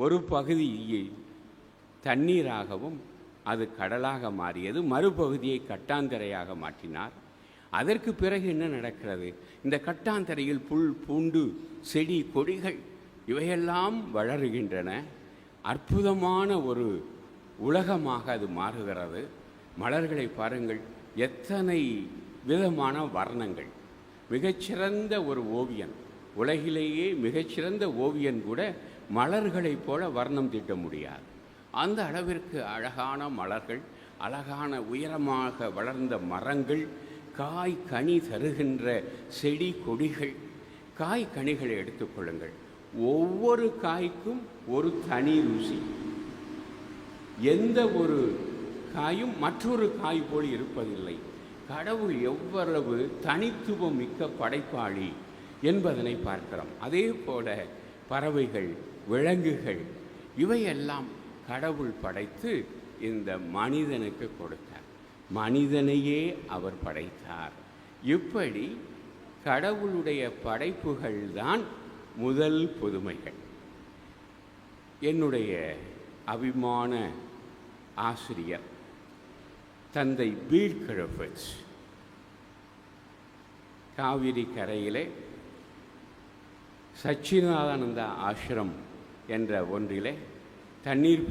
ஒரு பகுதியை தண்ணீராகவும் அது கடலாக மாறியது, மறுபகுதியை கட்டாந்தரையாக மாற்றினார். அதற்கு பிறகு என்ன நடக்கிறது? இந்த கட்டாந்தரையில் புல் பூண்டு செடி கொடிகள் இவையெல்லாம் வளருகின்றன. அற்புதமான ஒரு உலகமாக அது மாறுகிறது. மலர்களை பாருங்கள், எத்தனை விதமான வர்ணங்கள். மிகச்சிறந்த ஒரு ஓவியன், உலகிலேயே மிகச்சிறந்த ஓவியன் கூட மலர்களைப் போல வர்ணம் தீட்ட முடியாது. அந்த அளவிற்கு அழகான மலர்கள், அழகான உயரமாக வளர்ந்த மரங்கள், காய் கனி தருகின்ற செடி கொடிகள். காய் கனிகளை எடுத்துக்கொள்ளுங்கள், ஒவ்வொரு காய்க்கும் ஒரு தனி ருசி. எந்த ஒரு காயும் மற்றொரு காய் போல் இருப்பதில்லை. கடவுள் எவ்வளவு தனித்துவம் மிக்க படைப்பாளி என்பதனை பார்க்கிறோம். அதே போல பறவைகள், விலங்குகள் இவையெல்லாம் கடவுள் படைத்து இந்த மனிதனுக்கு கொடுத்தார். மனிதனையே அவர் படைத்தார். இப்படி கடவுளுடைய படைப்புகள் தான் முதல் புதுமைகள். என்னுடைய அபிமான ஆசிரியர் தந்தை பீல் கிரிஃபித்ஸ் காவிரி கரையிலே சச்சிதானந்தா ஆசிரம் என்ற ஒன்றிலே தண்ணீர்